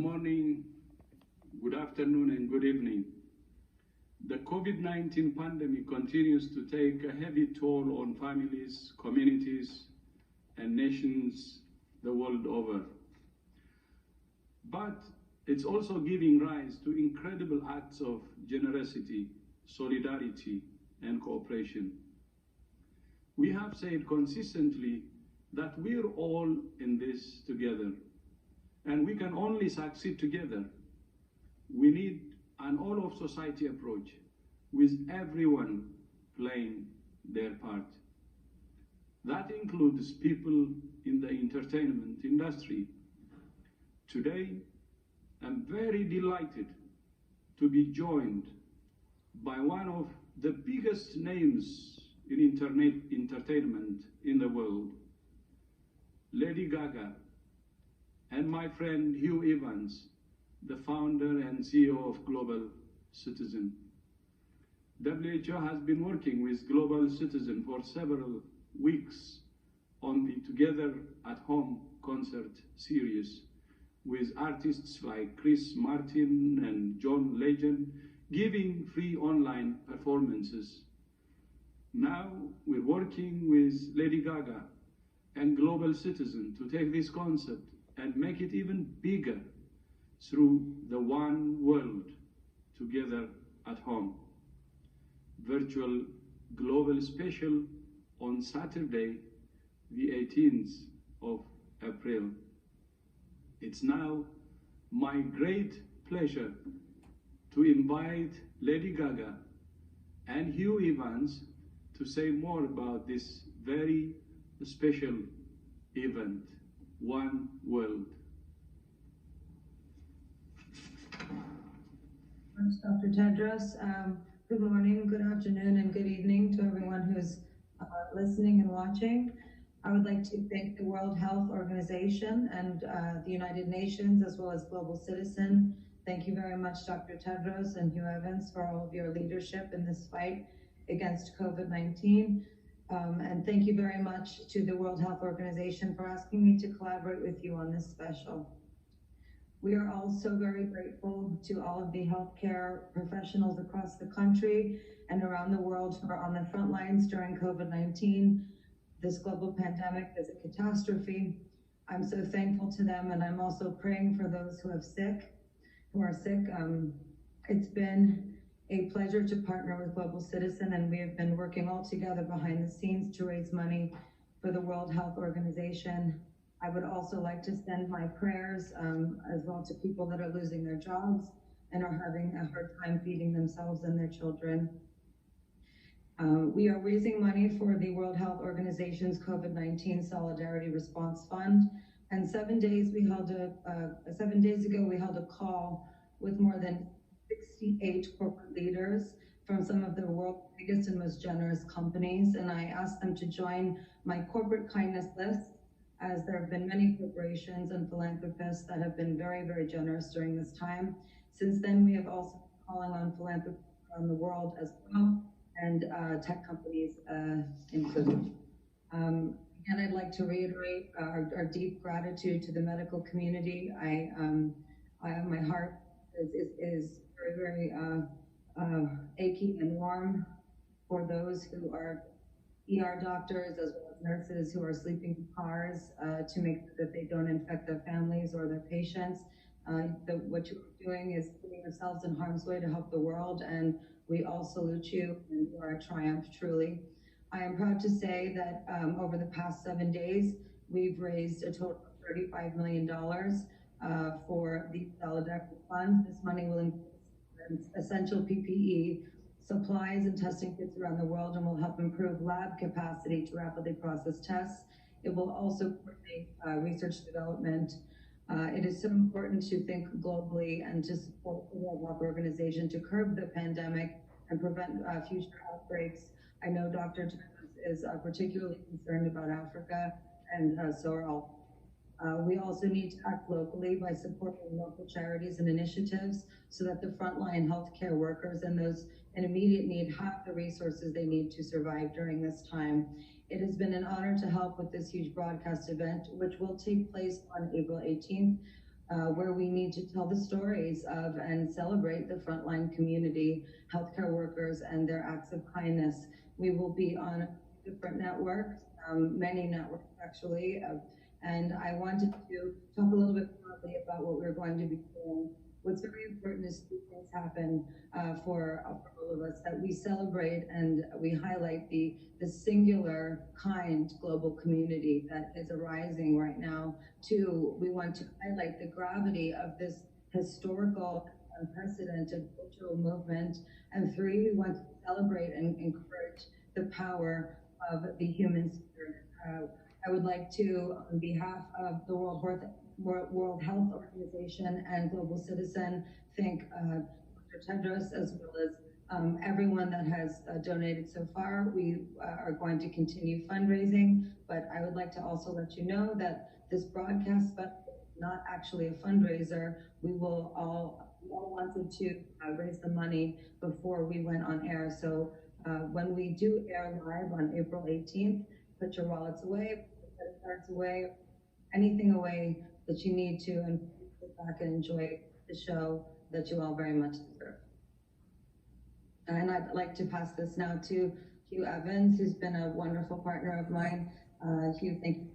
morning, good afternoon, and good evening. The COVID-19 pandemic continues to take a heavy toll on families, communities, and nations the world over. But it's also giving rise to incredible acts of generosity, solidarity, and cooperation. We have said consistently that we're all in this together, and we can only succeed together. We need an all-of-society approach with everyone playing their part. That includes people in the entertainment industry. Today, I'm very delighted to be joined by one of the biggest names in internet entertainment in the world, Lady Gaga, and my friend Hugh Evans, the founder and CEO of Global Citizen. WHO has been working with Global Citizen for several weeks on the Together at Home concert series, with artists like Chris Martin and John Legend giving free online performances. Now we're working with Lady Gaga and Global Citizen to take this concept and make it even bigger through the One World Together at Home virtual global special on Saturday, the 18th of April. It's now my great pleasure to invite Lady Gaga and Hugh Evans to say more about this very special event, One World. Thanks, Dr. Tedros. Good morning, good afternoon, and good evening to everyone who's listening and watching. I would like to thank the World Health Organization and the United Nations, as well as Global Citizen. Thank you very much, Dr. Tedros and Hugh Evans, for all of your leadership in this fight against COVID-19. And thank you very much to the World Health Organization for asking me to collaborate with you on this special. We are also very grateful to all of the healthcare professionals across the country and around the world who are on the front lines during COVID-19. This global pandemic is a catastrophe. I'm so thankful to them, and I'm also praying for those who are sick. It's been a pleasure to partner with Global Citizen, and we have been working all together behind the scenes to raise money for the World Health Organization. I would also like to send my prayers as well to people that are losing their jobs and are having a hard time feeding themselves and their children. We are raising money for the World Health Organization's COVID-19 Solidarity Response Fund. And 7 days ago, we held a call with more than 68 corporate leaders from some of the world's biggest and most generous companies. And I asked them to join my corporate kindness list, as there have been many corporations and philanthropists that have been very, very generous during this time. Since then, we have also been calling on philanthropists around the world as well, and tech companies included. Again, I'd like to reiterate our deep gratitude to the medical community. My heart is very, very achy and warm for those who are ER doctors as well as nurses who are sleeping in cars to make sure that they don't infect their families or their patients. What you're doing is putting yourselves in harm's way to help the world, and we all salute you, and you are a triumph, truly. I am proud to say that over the past 7 days, we've raised a total of $35 million for the Solidarity Fund. This money will include essential PPE, supplies and testing kits around the world, and will help improve lab capacity to rapidly process tests. It will also coordinate research development. It is so important to think globally and to support the World Health Organization to curb the pandemic and prevent future outbreaks. I know Dr. Tedros is particularly concerned about Africa, and so are all. We also need to act locally by supporting local charities and initiatives so that the frontline healthcare workers and those in immediate need have the resources they need to survive during this time. It has been an honor to help with this huge broadcast event, which will take place on April 18th. where we need to tell the stories of and celebrate the frontline community, healthcare workers, and their acts of kindness. We will be on different networks, many networks actually, and I wanted to talk a little bit broadly about what we're going to be doing. What's very important is two things happen for all of us, that we celebrate and we highlight the singular, kind global community that is arising right now. Two, we want to highlight the gravity of this historical, unprecedented cultural movement. And three, we want to celebrate and encourage the power of the human spirit. I would like to, on behalf of the World Health Organization and Global Citizen, thank Dr. Tedros, as well as everyone that has donated so far. We are going to continue fundraising, but I would like to also let you know that this broadcast special is not actually a fundraiser. We all wanted to raise the money before we went on air. So when we do air live on April 18th, put your wallets away, put your credit cards away, anything away that you need to, and sit back and enjoy the show that you all very much deserve. And I'd like to pass this now to Hugh Evans, who's been a wonderful partner of mine. Hugh, thank you.